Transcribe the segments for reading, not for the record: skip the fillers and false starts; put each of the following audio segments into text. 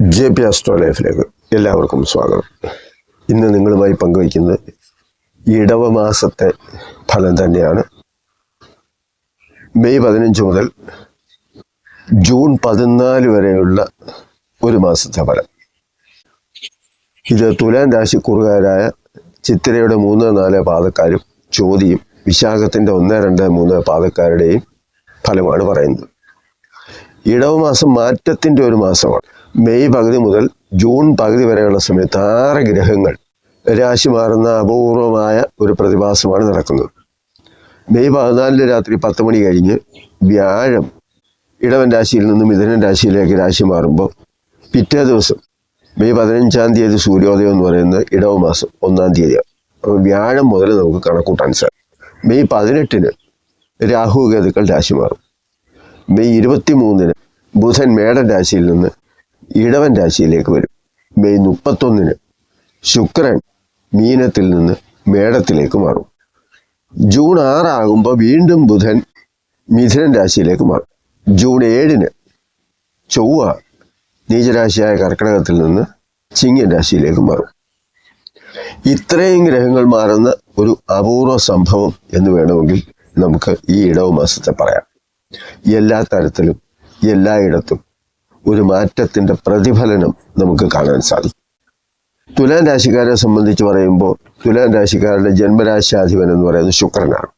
JP Astro ലൈഫിലേക്ക് എല്ലാവർക്കും സ്വാഗതം. ഇന്ന് നിങ്ങളുമായി പങ്കുവയ്ക്കുന്നത് ഇടവമാസത്തെ ഫലം തന്നെയാണ്. മെയ് 15 മുതൽ ജൂൺ 14 വരെയുള്ള ഒരു മാസത്തെ ഫലം. ഇത് തുലാം രാശിക്കുറുകാരായ ചിത്തിരയുടെ 3, 4 പാദക്കാരും ചോതിയും വിശാഖത്തിൻ്റെ 1, 2, 3 പാദക്കാരുടെയും ഫലമാണ് പറയുന്നത്. ഇടവമാസം മാറ്റത്തിൻ്റെ ഒരു മാസമാണ്. മെയ് പകുതി മുതൽ ജൂൺ പകുതി വരെയുള്ള സമയത്ത് 6 ഗ്രഹങ്ങൾ രാശി മാറുന്ന അപൂർവമായ ഒരു പ്രതിഭാസമാണ് നടക്കുന്നത്. മെയ് 14 രാത്രി 10 മണി കഴിഞ്ഞ് വ്യാഴം ഇടവൻ രാശിയിൽ നിന്നും മിഥുനൻ രാശിയിലേക്ക് രാശി മാറുമ്പോൾ പിറ്റേ ദിവസം മെയ് 15-ാം തീയതി സൂര്യോദയം എന്ന് പറയുന്നത് ഇടവമാസം 1-ാം തീയതിയാണ്. അപ്പോൾ വ്യാഴം മുതൽ നമുക്ക് കണക്കൂട്ടാൻ സാധിക്കും. മെയ് 18-ന് രാഹു കേതുക്കൾ രാശി മാറും. മെയ് 23-ന് ബുധൻ മേടൻ രാശിയിൽ നിന്ന് ഇടവൻ രാശിയിലേക്ക് വരും. മെയ് 31-ന് ശുക്രൻ മീനത്തിൽ നിന്ന് മേടത്തിലേക്ക് മാറും. ജൂൺ 6 ആകുമ്പോൾ വീണ്ടും ബുധൻ മിഥുനൻ രാശിയിലേക്ക് മാറും. ജൂൺ 7-ന് ചൊവ്വ നീചരാശിയായ കർക്കിടകത്തിൽ നിന്ന് ചിങ്ങൻ രാശിയിലേക്ക് മാറും. ഇത്രയും ഗ്രഹങ്ങൾ മാറുന്ന ഒരു അപൂർവ സംഭവം എന്ന് വേണമെങ്കിൽ നമുക്ക് ഈ ഇടവ മാസത്തെ പറയാം. എല്ലാ തരത്തിലും എല്ലായിടത്തും ഒരു മാറ്റത്തിൻ്റെ പ്രതിഫലനം നമുക്ക് കാണാൻ സാധിക്കും. തുലാം രാശിക്കാരെ സംബന്ധിച്ച് പറയുമ്പോൾ തുലാം രാശിക്കാരുടെ ജന്മരാശിയാധിപൻ എന്ന് പറയുന്നത് ശുക്രനാണ്.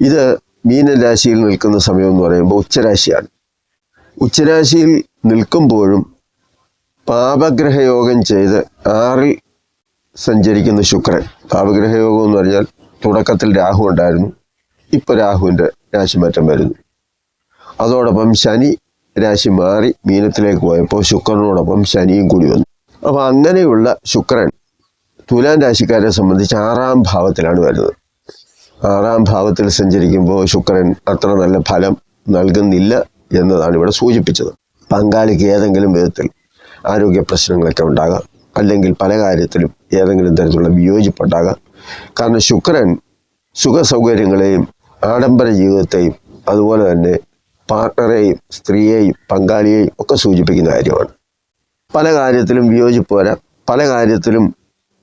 ഇത് മീനൻ രാശിയിൽ നിൽക്കുന്ന സമയം എന്ന് പറയുമ്പോൾ ഉച്ചരാശിയാണ്. ഉച്ചരാശിയിൽ നിൽക്കുമ്പോഴും പാപഗ്രഹയോഗം ചെയ്ത് 6-ൽ സഞ്ചരിക്കുന്ന ശുക്രൻ, പാപഗ്രഹയോഗം എന്ന് പറഞ്ഞാൽ തുടക്കത്തിൽ രാഹു ഉണ്ടായിരുന്നു, ഇപ്പോൾ രാഹുവിൻ്റെ രാശിമാറ്റം വരുന്നു. അതോടൊപ്പം ശനി രാശി മാറി മീനത്തിലേക്ക് പോയപ്പോൾ ശുക്രനോടൊപ്പം ശനിയും കൂടി വന്നു. അപ്പോൾ അങ്ങനെയുള്ള ശുക്രൻ തുലാം രാശിക്കാരെ സംബന്ധിച്ച് 6-ാം ഭാവത്തിലാണ് വരുന്നത്. 6-ാം ഭാവത്തിൽ സഞ്ചരിക്കുമ്പോൾ ശുക്രൻ അത്ര നല്ല ഫലം നൽകുന്നില്ല എന്നതാണ് ഇവിടെ സൂചിപ്പിച്ചത്. പങ്കാളിക്ക് ഏതെങ്കിലും വിധത്തിൽ ആരോഗ്യ പ്രശ്നങ്ങളൊക്കെ ഉണ്ടാകാം, അല്ലെങ്കിൽ പല കാര്യത്തിലും ഏതെങ്കിലും തരത്തിലുള്ള വിയോജിപ്പുണ്ടാകാം. കാരണം ശുക്രൻ സുഖസൗകര്യങ്ങളെയും ആഡംബര ജീവിതത്തെയും അതുപോലെ തന്നെ പാർട്ട്ണറെയും സ്ത്രീയെയും പങ്കാളിയെയും ഒക്കെ സൂചിപ്പിക്കുന്ന കാര്യമാണ്. പല കാര്യത്തിലും വിയോജിപ്പ് വരാം, പല കാര്യത്തിലും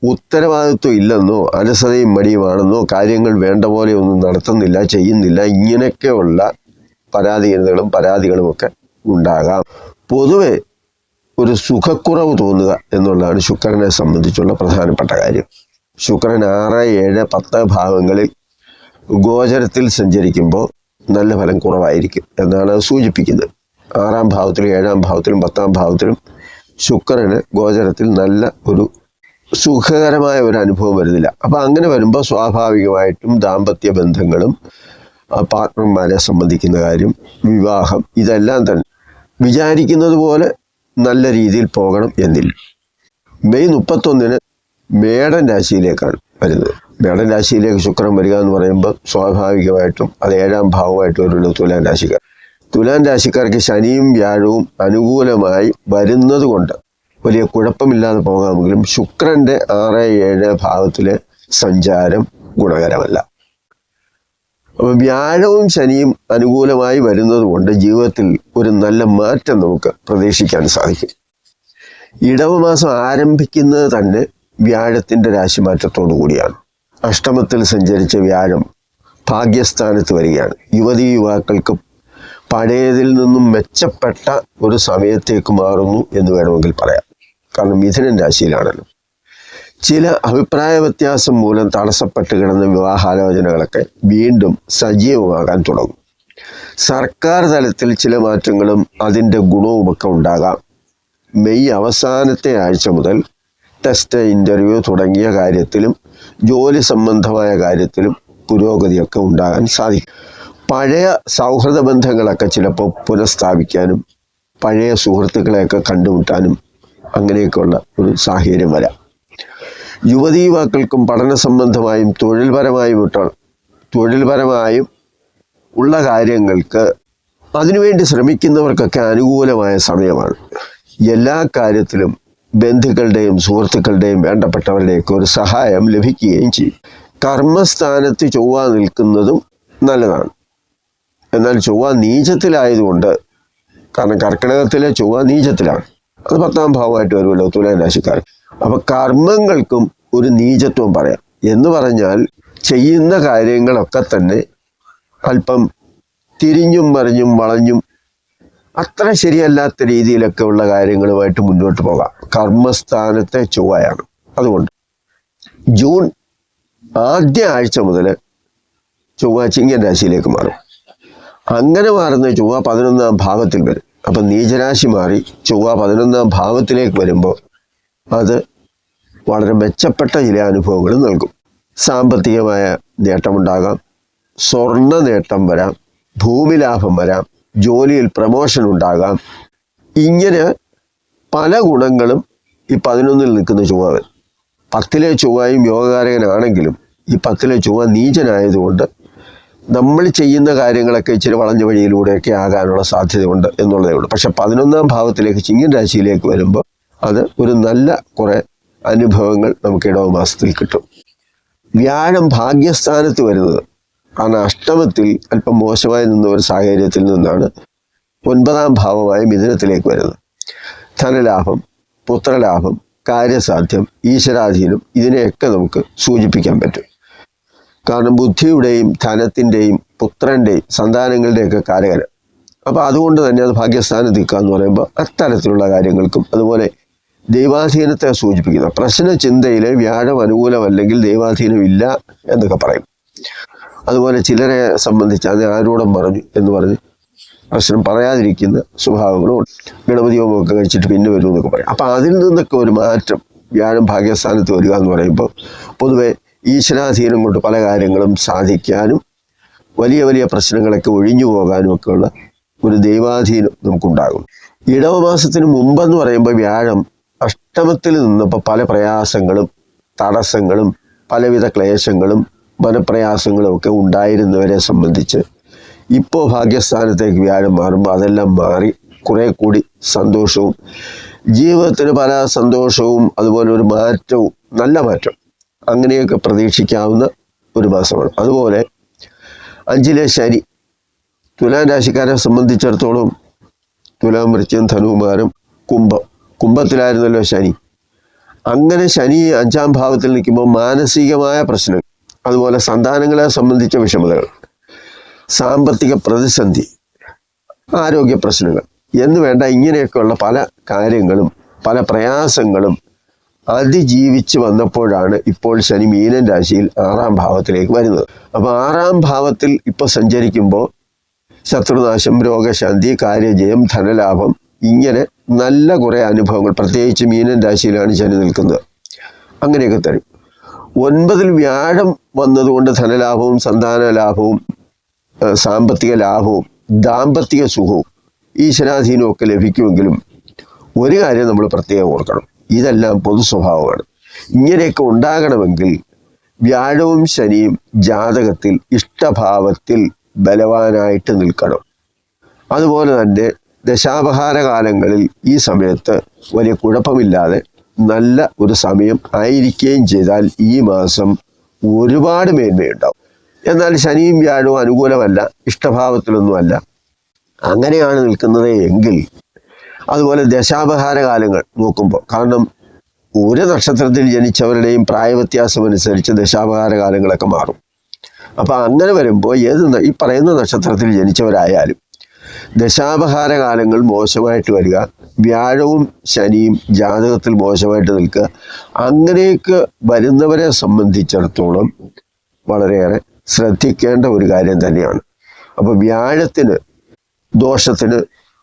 ഉത്തരവാദിത്വം ഇല്ലെന്നോ അലസതയും മടിയുമാണെന്നോ കാര്യങ്ങൾ വേണ്ട പോലെ ഒന്നും നടത്തുന്നില്ല, ചെയ്യുന്നില്ല, ഇങ്ങനെയൊക്കെയുള്ള പരാതികളുമൊക്കെ ഉണ്ടാകാം. പൊതുവെ ഒരു സുഖക്കുറവ് തോന്നുക എന്നുള്ളതാണ് ശുക്രനെ സംബന്ധിച്ചുള്ള പ്രധാനപ്പെട്ട കാര്യം. ശുക്രൻ 6, 7, 10 ഭാവങ്ങളിൽ ഗോചരത്തിൽ സഞ്ചരിക്കുമ്പോൾ നല്ല ഫലം കുറവായിരിക്കും എന്നാണ് അത് സൂചിപ്പിക്കുന്നത്. 6-ാം ഭാവത്തിലും 7-ാം ഭാവത്തിലും 10-ാം ഭാവത്തിലും ശുക്രന് ഗോചരത്തിൽ നല്ല ഒരു സുഖകരമായ ഒരു അനുഭവം വരുന്നില്ല. അപ്പം അങ്ങനെ വരുമ്പോൾ സ്വാഭാവികമായിട്ടും ദാമ്പത്യ ബന്ധങ്ങളും പാർട്ട്ണർമാരെ സംബന്ധിക്കുന്ന കാര്യം, വിവാഹം, ഇതെല്ലാം തന്നെ വിചാരിക്കുന്നത് പോലെ നല്ല രീതിയിൽ പോകണം എന്നില്ല. മെയ് 31-ന് മേടൻ രാശിയിലേക്കാണ് വരുന്നത്. മേടൻ രാശിയിലേക്ക് ശുക്രൻ വരിക എന്ന് പറയുമ്പോൾ സ്വാഭാവികമായിട്ടും അത് 7-ാം ഭാവമായിട്ട് വരുള്ളൂ തുലാം രാശിക്കാർ. തുലാം രാശിക്കാർക്ക് ശനിയും വ്യാഴവും അനുകൂലമായി വരുന്നത് കൊണ്ട് വലിയ കുഴപ്പമില്ലാതെ പോകാമെങ്കിലും ശുക്രൻ്റെ 6, 7 ഭാവത്തിലെ സഞ്ചാരം ഗുണകരമല്ല. അപ്പോൾ വ്യാഴവും ശനിയും അനുകൂലമായി വരുന്നത് കൊണ്ട് ജീവിതത്തിൽ ഒരു നല്ല മാറ്റം നമുക്ക് പ്രതീക്ഷിക്കാൻ സാധിക്കും. ഇടവമാസം ആരംഭിക്കുന്നത് തന്നെ വ്യാഴത്തിൻ്റെ രാശിമാറ്റത്തോടു കൂടിയാണ്. അഷ്ടമത്തിൽ സഞ്ചരിച്ച വ്യാഴം ഭാഗ്യസ്ഥാനത്ത് വരികയാണ്. യുവാക്കൾക്ക് പഴയതിൽ നിന്നും മെച്ചപ്പെട്ട ഒരു സമയത്തേക്ക് മാറുന്നു എന്ന് വേണമെങ്കിൽ പറയാം. കാരണം മിഥുനൻ രാശിയിലാണല്ലോ. ചില അഭിപ്രായ വ്യത്യാസം മൂലം തടസ്സപ്പെട്ട് കിടന്ന വിവാഹാലോചനകളൊക്കെ വീണ്ടും സജീവമാകാൻ തുടങ്ങും. സർക്കാർ തലത്തിൽ ചില മാറ്റങ്ങളും അതിൻ്റെ ഗുണവുമൊക്കെ ഉണ്ടാകാം. മെയ് അവസാനത്തെ ആഴ്ച മുതൽ ടെസ്റ്റ്, ഇൻ്റർവ്യൂ തുടങ്ങിയ കാര്യത്തിലും ജോലി സംബന്ധമായ കാര്യത്തിലും പുരോഗതിയൊക്കെ ഉണ്ടാകാൻ സാധിക്കും. പഴയ സൗഹൃദ ബന്ധങ്ങളൊക്കെ ചിലപ്പോൾ പുനഃസ്ഥാപിക്കാനും പഴയ സുഹൃത്തുക്കളെയൊക്കെ കണ്ടുമുട്ടാനും അങ്ങനെയൊക്കെയുള്ള ഒരു സാഹചര്യം വരാം. യുവാക്കൾക്കും പഠന സംബന്ധമായും തൊഴിൽപരമായും ഉള്ള കാര്യങ്ങൾക്ക് അതിനുവേണ്ടി ശ്രമിക്കുന്നവർക്കൊക്കെ അനുകൂലമായ സമയമാണ്. എല്ലാ കാര്യത്തിലും ബന്ധുക്കളുടെയും സുഹൃത്തുക്കളുടെയും വേണ്ടപ്പെട്ടവരുടെയൊക്കെ ഒരു സഹായം ലഭിക്കുകയും ചെയ്യും. കർമ്മസ്ഥാനത്ത് ചൊവ്വ നിൽക്കുന്നതും നല്ലതാണ്. എന്നാൽ ചൊവ്വ നീചത്തിലായതുകൊണ്ട്, കാരണം കർക്കിടകത്തിലെ ചൊവ്വ നീചത്തിലാണ്, അത് 10ാം ഭാവമായിട്ട് വരുമല്ലോ തുലാം രാശിക്കാർ. അപ്പൊ കർമ്മങ്ങൾക്കും ഒരു നീചത്വം പറയാം. എന്ന് പറഞ്ഞാൽ ചെയ്യുന്ന കാര്യങ്ങളൊക്കെ തന്നെ അല്പം തിരിഞ്ഞും മറിഞ്ഞും വളഞ്ഞും അത്ര ശരിയല്ലാത്ത രീതിയിലൊക്കെ ഉള്ള കാര്യങ്ങളുമായിട്ട് മുന്നോട്ട് പോകാം. കർമ്മസ്ഥാനത്തെ ചൊവ്വയാണ്. അതുകൊണ്ട് ജൂൺ ആദ്യ ആഴ്ച മുതൽ ചൊവ്വ ചിങ്ങൻ രാശിയിലേക്ക് മാറും. അങ്ങനെ മാറുന്ന ചൊവ്വ 11ാം ഭാവത്തിൽ വരും. അപ്പം നീചരാശി മാറി ചൊവ്വ 11ാം ഭാവത്തിലേക്ക് വരുമ്പോൾ അത് വളരെ മെച്ചപ്പെട്ട ചില അനുഭവങ്ങൾ നൽകും. സാമ്പത്തികമായ നേട്ടമുണ്ടാകാം, സ്വർണ്ണ നേട്ടം വരാം, ഭൂമി ലാഭം വരാം, ജോലിയിൽ പ്രമോഷൻ ഉണ്ടാകാം. ഇങ്ങനെ പല ഗുണങ്ങളും ഈ 11ൽ നിൽക്കുന്ന ചൊവ്വ വരും. 10ലെ ചൊവ്വയും യോഗകാരകനാണെങ്കിലും ഈ 10ലെ ചൊവ്വ നീചനായതുകൊണ്ട് നമ്മൾ ചെയ്യുന്ന കാര്യങ്ങളൊക്കെ ഇച്ചിരി വളഞ്ഞ വഴിയിലൂടെയൊക്കെ ആകാനുള്ള സാധ്യതയുണ്ട് എന്നുള്ളതേ ഉള്ളൂ. പക്ഷെ 11ാം ഭാവത്തിലേക്ക് ചിങ്ങൻ രാശിയിലേക്ക് വരുമ്പോൾ അത് ഒരു നല്ല കുറേ അനുഭവങ്ങൾ നമുക്ക് ഇടവമാസത്തിൽ കിട്ടും. വ്യാഴം ഭാഗ്യസ്ഥാനത്ത് വരുന്നത് കാരണം അഷ്ടമത്തിൽ അല്പം മോശമായി നിന്ന ഒരു സാഹചര്യത്തിൽ നിന്നാണ് 9ാം ഭാവമായ മിഥുനത്തിലേക്ക് വരുന്നത്. ധനലാഭം, പുത്രലാഭം, കാര്യസാധ്യം, ഈശ്വരാധീനം ഇതിനെയൊക്കെ നമുക്ക് സൂചിപ്പിക്കാൻ പറ്റും. കാരണം ബുദ്ധിയുടെയും ധനത്തിൻ്റെയും പുത്രൻ്റെയും സന്താനങ്ങളുടെയൊക്കെ കാരകന്. അപ്പോൾ അതുകൊണ്ട് തന്നെ അത് ഭാഗ്യസ്ഥാനത്ത് നിൽക്കുക എന്ന് പറയുമ്പോൾ അത്തരത്തിലുള്ള കാര്യങ്ങൾക്കും അതുപോലെ ദൈവാധീനത്തെ സൂചിപ്പിക്കുന്ന പ്രശ്നചിന്തയിൽ വ്യാഴം അനുകൂലമല്ലെങ്കിൽ ദൈവാധീനം ഇല്ല എന്നൊക്കെ പറയും. അതുപോലെ ചിലരെ സംബന്ധിച്ച് അത് ആരോടും പറഞ്ഞു എന്ന് പറഞ്ഞ് പ്രശ്നം പറയാതിരിക്കുന്ന സ്വഭാവങ്ങളും ഗണപതി ഹോമമൊക്കെ കഴിച്ചിട്ട് പിന്നെ വരും എന്നൊക്കെ പറയും. അപ്പം അതിൽ നിന്നൊക്കെ ഒരു മാറ്റം വ്യാഴം ഭാഗ്യസ്ഥാനത്ത് വരിക എന്ന് പറയുമ്പോൾ പൊതുവെ ഈശ്വരാധീനം കൊണ്ട് പല കാര്യങ്ങളും സാധിക്കാനും വലിയ വലിയ പ്രശ്നങ്ങളൊക്കെ ഒഴിഞ്ഞു പോകാനും ഒക്കെയുള്ള ഒരു ദൈവാധീനം നമുക്കുണ്ടാകും. ഇടവമാസത്തിന് മുമ്പെന്ന് പറയുമ്പോൾ വ്യാഴം അഷ്ടമത്തിൽ നിന്നപ്പോൾ പല പ്രയാസങ്ങളും തടസ്സങ്ങളും പലവിധ ക്ലേശങ്ങളും മനപ്രയാസങ്ങളും ഒക്കെ ഉണ്ടായിരുന്നവരെ സംബന്ധിച്ച് ഇപ്പോൾ ഭാഗ്യസ്ഥാനത്തേക്ക് വ്യാഴം മാറുമ്പോൾ അതെല്ലാം മാറി കുറേ കൂടി സന്തോഷവും ജീവിതത്തിന് പല സന്തോഷവും അതുപോലെ ഒരു മാറ്റവും നല്ല മാറ്റം അങ്ങനെയൊക്കെ പ്രതീക്ഷിക്കാവുന്ന ഒരു മാസമാണ്. അതുപോലെ 5ലെ ശനി തുലാം രാശിക്കാരെ സംബന്ധിച്ചിടത്തോളം തുലാം, വൃശ്ചികം, ധനുമാരം, കുംഭത്തിലായിരുന്നല്ലോ ശനി. അങ്ങനെ ശനി 5ാം ഭാവത്തിൽ നിൽക്കുമ്പോൾ മാനസികമായ പ്രശ്നങ്ങൾ, അതുപോലെ സന്താനങ്ങളെ സംബന്ധിച്ച വിഷമതകൾ, സാമ്പത്തിക പ്രതിസന്ധി, ആരോഗ്യ പ്രശ്നങ്ങൾ എന്ന് വേണ്ട ഇങ്ങനെയൊക്കെയുള്ള പല കാര്യങ്ങളും പല പ്രയാസങ്ങളും അതിജീവിച്ച് വന്നപ്പോഴാണ് ഇപ്പോൾ ശനി മീനൻ രാശിയിൽ 6ാം ഭാവത്തിലേക്ക് വരുന്നത്. അപ്പോൾ 6ാം ഭാവത്തിൽ ഇപ്പോൾ സഞ്ചരിക്കുമ്പോൾ ശത്രുനാശം, രോഗശാന്തി, കാര്യജയം, ധനലാഭം ഇങ്ങനെ നല്ല കുറേ അനുഭവങ്ങൾ, പ്രത്യേകിച്ച് മീനൻ രാശിയിലാണ് ശനി നിൽക്കുന്നത്, അങ്ങനെയൊക്കെ തരും. 9ൽ വ്യാഴം വന്നതുകൊണ്ട് ധനലാഭവും സന്താന ലാഭവും സാമ്പത്തിക ലാഭവും ദാമ്പത്തിക സുഖവും ഈശ്വരാധീനവും ഒക്കെ ലഭിക്കുമെങ്കിലും ഒരു കാര്യം നമ്മൾ പ്രത്യേകം ഓർക്കണം, ഇതെല്ലാം പൊതു സ്വഭാവമാണ്. ഇങ്ങനെയൊക്കെ ഉണ്ടാകണമെങ്കിൽ വ്യാഴവും ശനിയും ജാതകത്തിൽ ഇഷ്ടഭാവത്തിൽ ബലവാനായിട്ട് നിൽക്കണം. അതുപോലെ തന്നെ ദശാപഹാര കാലങ്ങളിൽ ഈ സമയത്ത് വലിയ കുഴപ്പമില്ലാതെ നല്ല ഒരു സമയം ആയിരിക്കുകയും ചെയ്താൽ ഈ മാസം ഒരുപാട് മേന്മയുണ്ടാവും. എന്നാൽ ശനിയും വ്യാഴവും അനുകൂലമല്ല, ഇഷ്ടഭാവത്തിലൊന്നുമല്ല, അങ്ങനെയാണ് നിൽക്കുന്നത് എങ്കിൽ അതുപോലെ ദശാപഹാര കാലങ്ങൾ നോക്കുമ്പോൾ, കാരണം ഒരു നക്ഷത്രത്തിൽ ജനിച്ചവരുടെയും പ്രായവ്യത്യാസം അനുസരിച്ച് ദശാപഹാര കാലങ്ങളൊക്കെ മാറും. അപ്പം അങ്ങനെ വരുമ്പോൾ ഈ പറയുന്ന നക്ഷത്രത്തിൽ ജനിച്ചവരായാലും ദശാപഹാര കാലങ്ങൾ മോശമായിട്ട് വരിക, വ്യാഴവും ശനിയും ജാതകത്തിൽ മോശമായിട്ട് നിൽക്കുക, അങ്ങനെയൊക്കെ വരുന്നവരെ സംബന്ധിച്ചിടത്തോളം വളരെയേറെ ശ്രദ്ധിക്കേണ്ട ഒരു കാര്യം തന്നെയാണ്. അപ്പോൾ വ്യാഴത്തിന് ദോഷത്തിന്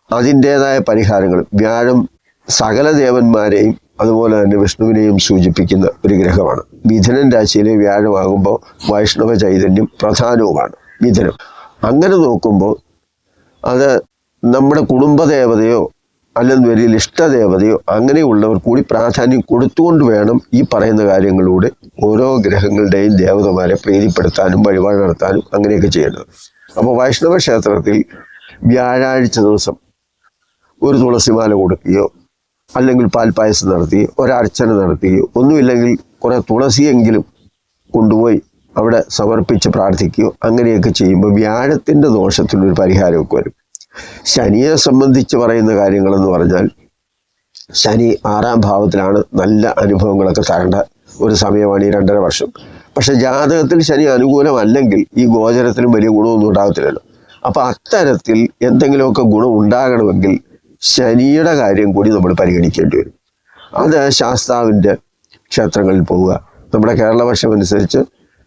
അതിൻ്റേതായ പരിഹാരങ്ങൾ, വ്യാഴം സകല ദേവന്മാരെയും അതുപോലെ തന്നെ വിഷ്ണുവിനെയും സൂചിപ്പിക്കുന്ന ഒരു ഗ്രഹമാണ്. മിഥുനൻ രാശിയിലെ വ്യാഴമാകുമ്പോൾ വൈഷ്ണവ ചൈതന്യം പ്രധാനവുമാണ് മിഥുനം. അങ്ങനെ നോക്കുമ്പോൾ അത് നമ്മുടെ കുടുംബദേവതയോ അല്ലെങ്കിൽ വലിയ ഇഷ്ടദേവതയോ അങ്ങനെയുള്ളവർ കൂടി പ്രാധാന്യം കൊടുത്തുകൊണ്ട് വേണം ഈ പറയുന്ന കാര്യങ്ങളിലൂടെ ഓരോ ഗ്രഹങ്ങളുടെയും ദേവതമാരെ പ്രീതിപ്പെടുത്താനും വഴിപാട് നടത്താനും അങ്ങനെയൊക്കെ ചെയ്യേണ്ടത്. അപ്പോൾ വൈഷ്ണവ ക്ഷേത്രത്തിൽ വ്യാഴാഴ്ച ദിവസം ഒരു തുളസിമാല കൊടുക്കുകയോ അല്ലെങ്കിൽ പാൽപ്പായസം നടത്തുകയോ ഒരർച്ചന നടത്തുകയോ ഒന്നുമില്ലെങ്കിൽ കുറേ തുളസിയെങ്കിലും കൊണ്ടുപോയി അവിടെ സമർപ്പിച്ച് പ്രാർത്ഥിക്കുകയോ അങ്ങനെയൊക്കെ ചെയ്യുമ്പോൾ വ്യാഴത്തിൻ്റെ ദോഷത്തിനൊരു പരിഹാരമൊക്കെ വരും. ശനിയെ സംബന്ധിച്ച് പറയുന്ന കാര്യങ്ങളെന്ന് പറഞ്ഞാൽ ശനി 6ാം ഭാവത്തിലാണ് നല്ല അനുഭവങ്ങളൊക്കെ തരേണ്ട ഒരു സമയമാണ് ഈ 2.5 വർഷം. പക്ഷെ ജാതകത്തിൽ ശനി അനുകൂലമല്ലെങ്കിൽ ഈ ഗോചരത്തിനും വലിയ ഗുണമൊന്നും ഉണ്ടാകത്തില്ലല്ലോ. അപ്പം അത്തരത്തിൽ എന്തെങ്കിലുമൊക്കെ ഗുണം ഉണ്ടാകണമെങ്കിൽ ശനിയുടെ കാര്യം കൂടി നമ്മൾ പരിഗണിക്കേണ്ടി വരും. അത് ശാസ്താവിൻ്റെ ക്ഷേത്രങ്ങളിൽ പോവുക. നമ്മുടെ കേരള വർഷം അനുസരിച്ച്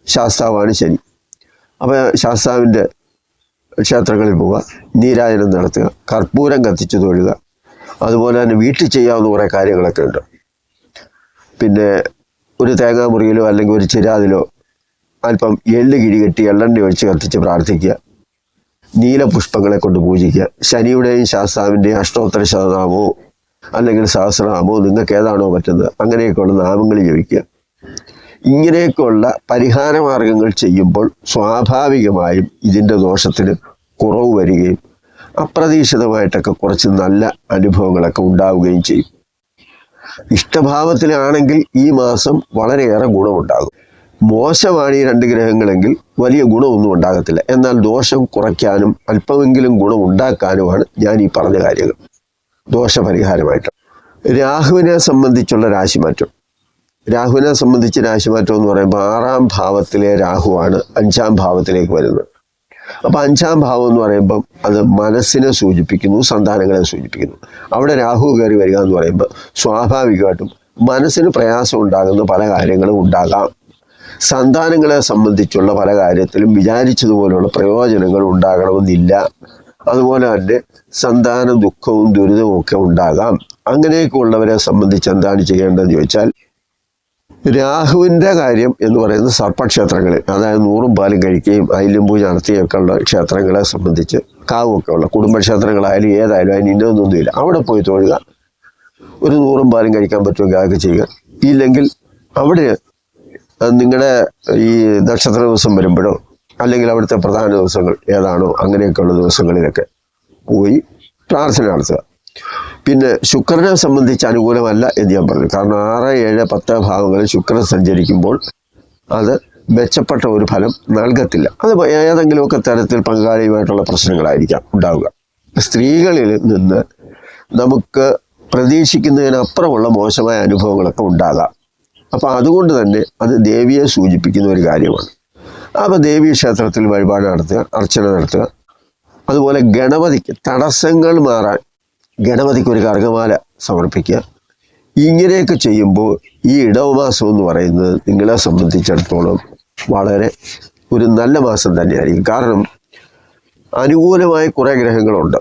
ശാസ്താവാണ് ശനി. അപ്പോൾ ശാസ്താവിൻ്റെ ക്ഷേത്രങ്ങളിൽ പോവുക, നീരാജനം നടത്തുക, കർപ്പൂരം കത്തിച്ച് തൊഴുക. അതുപോലെ തന്നെ വീട്ടിൽ ചെയ്യാവുന്ന കുറേ കാര്യങ്ങളൊക്കെ ഉണ്ട്. പിന്നെ ഒരു തേങ്ങാമുറിയിലോ അല്ലെങ്കിൽ ഒരു ചിരാതിലോ അല്പം എള്ള് കിഴികെട്ടി എള്ളെണ്ണ ഒഴിച്ച് കത്തിച്ച് പ്രാർത്ഥിക്കുക. നീലപുഷ്പങ്ങളെ കൊണ്ട് പൂജിക്കുക. ശനിയുടെയും ശാസ്താവിൻ്റെയും അഷ്ടോത്തര ശതനാമോ അല്ലെങ്കിൽ സഹസ്രനാമോ നിങ്ങൾക്ക് ഏതാണോ പറ്റുന്നത് അങ്ങനെയൊക്കെയുള്ള നാമങ്ങൾ ജപിക്കുക. ഇങ്ങനെയൊക്കെയുള്ള പരിഹാര മാർഗങ്ങൾ ചെയ്യുമ്പോൾ സ്വാഭാവികമായും ഇതിൻ്റെ ദോഷത്തിന് കുറവ് വരികയും അപ്രതീക്ഷിതമായിട്ടൊക്കെ കുറച്ച് നല്ല അനുഭവങ്ങളൊക്കെ ഉണ്ടാവുകയും ചെയ്യും. ഇഷ്ടഭാവത്തിലാണെങ്കിൽ ഈ മാസം വളരെയേറെ ഗുണമുണ്ടാകും. മോശമാണ് ഈ 2 ഗ്രഹങ്ങളെങ്കിൽ വലിയ ഗുണമൊന്നും ഉണ്ടാകത്തില്ല. എന്നാൽ ദോഷം കുറയ്ക്കാനും അല്പമെങ്കിലും ഗുണം ഉണ്ടാക്കാനുമാണ് ഞാൻ ഈ പറഞ്ഞ കാര്യങ്ങൾ ദോഷപരിഹാരമായിട്ട്. രാഹുവിനെ സംബന്ധിച്ചുള്ള രാശിമാറ്റം. രാഹുവിനെ സംബന്ധിച്ച് രാശിമാറ്റം എന്ന് പറയുമ്പോൾ 6ാം ഭാവത്തിലെ രാഹുവാണ് 5ാം ഭാവത്തിലേക്ക് വരുന്നത്. അപ്പം 5ാം ഭാവം എന്ന് പറയുമ്പം അത് മനസ്സിനെ സൂചിപ്പിക്കുന്നു, സന്താനങ്ങളെ സൂചിപ്പിക്കുന്നു. അവിടെ രാഹു കയറി വരിക എന്ന് പറയുമ്പോൾ സ്വാഭാവികമായിട്ടും മനസ്സിന് പ്രയാസം ഉണ്ടാകുന്ന പല കാര്യങ്ങളും ഉണ്ടാകാം. സന്താനങ്ങളെ സംബന്ധിച്ചുള്ള പല കാര്യത്തിലും വിചാരിച്ചതുപോലുള്ള പ്രയോജനങ്ങൾ ഉണ്ടാകണമെന്നില്ല. അതുപോലെ തന്നെ സന്താന ദുഃഖവും ദുരിതവും ഒക്കെ ഉണ്ടാകാം. അങ്ങനെയൊക്കെ ഉള്ളവരെ സംബന്ധിച്ച് എന്താണ് ചെയ്യേണ്ടതെന്ന് ചോദിച്ചാൽ, രാഹുവിൻ്റെ കാര്യം എന്ന് പറയുന്നത് സർപ്പക്ഷേത്രങ്ങളിൽ, അതായത് 100 പാലും കഴിക്കുകയും അയിലും പൂജ നടത്തുകയൊക്കെ ഉള്ള ക്ഷേത്രങ്ങളെ സംബന്ധിച്ച്, കാവുമൊക്കെ ഉള്ള കുടുംബക്ഷേത്രങ്ങളായാലും ഏതായാലും അതിന് ഇന്നൊന്നുമില്ല, അവിടെ പോയി തൊഴുക. ഒരു 100 പാലും കഴിക്കാൻ പറ്റുമെങ്കിൽ അതൊക്കെ ചെയ്യുക. ഇല്ലെങ്കിൽ അവിടെ നിങ്ങളുടെ ഈ നക്ഷത്ര ദിവസം വരുമ്പോഴോ അല്ലെങ്കിൽ അവിടുത്തെ പ്രധാന ദിവസങ്ങൾ ഏതാണോ അങ്ങനെയൊക്കെയുള്ള ദിവസങ്ങളിലൊക്കെ പോയി പ്രാർത്ഥന നടത്തുക. പിന്നെ ശുക്രനെ സംബന്ധിച്ച് അനുകൂലമല്ല എന്ന് ഞാൻ പറഞ്ഞു. കാരണം 6, 7, 10 ഭാവങ്ങളിൽ ശുക്രൻ സഞ്ചരിക്കുമ്പോൾ അത് മെച്ചപ്പെട്ട ഒരു ഫലം നൽകത്തില്ല. അത് ഏതെങ്കിലുമൊക്കെ തരത്തിൽ പങ്കാളിയുമായിട്ടുള്ള പ്രശ്നങ്ങളായിരിക്കാം ഉണ്ടാവുക. സ്ത്രീകളിൽ നിന്ന് നമുക്ക് പ്രതീക്ഷിക്കുന്നതിനപ്പുറമുള്ള മോശമായ അനുഭവങ്ങളൊക്കെ ഉണ്ടാകാം. അപ്പം അതുകൊണ്ട് തന്നെ അത് ദേവിയെ സൂചിപ്പിക്കുന്ന ഒരു കാര്യമാണ്. അപ്പോൾ ദേവീ ക്ഷേത്രത്തിൽ വഴിപാട് നടത്തുക, അർച്ചന നടത്തുക. അതുപോലെ ഗണപതിക്ക് തടസ്സങ്ങൾ മാറാൻ ഗണപതിക്ക് ഒരു കർഗമാല സമർപ്പിക്കുക. ഇങ്ങനെയൊക്കെ ചെയ്യുമ്പോൾ ഈ ഇടവമാസം എന്ന് പറയുന്നത് നിങ്ങളെ സംബന്ധിച്ചിടത്തോളം വളരെ ഒരു നല്ല മാസം തന്നെയായിരിക്കും. കാരണം അനുകൂലമായ കുറേ ഗ്രഹങ്ങളുണ്ട്.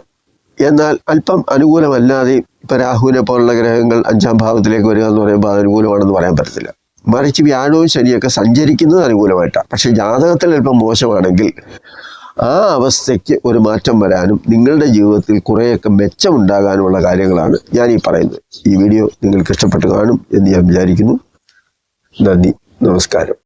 എന്നാൽ അല്പം അനുകൂലമല്ലാതെ ഇപ്പം രാഹുവിനെ പോലുള്ള ഗ്രഹങ്ങൾ 5ാം ഭാവത്തിലേക്ക് വരിക എന്ന് പറയുമ്പോൾ അത് അനുകൂലമാണെന്ന് പറയാൻ പറ്റത്തില്ല. മറിച്ച് വ്യാഴവും ശനിയൊക്കെ സഞ്ചരിക്കുന്നത് അനുകൂലമായിട്ടാണ്. പക്ഷെ ജാതകത്തിൽ അല്പം മോശമാണെങ്കിൽ ആ അവസ്ഥയ്ക്ക് ഒരു മാറ്റം വരാനും നിങ്ങളുടെ ജീവിതത്തിൽ കുറേയൊക്കെ മെച്ചമുണ്ടാകാനുമുള്ള കാര്യങ്ങളാണ് ഞാൻ ഈ പറയുന്നത്. ഈ വീഡിയോ നിങ്ങൾക്ക് ഇഷ്ടപ്പെട്ട് കാണും എന്ന് ഞാൻ വിചാരിക്കുന്നു. നന്ദി, നമസ്കാരം.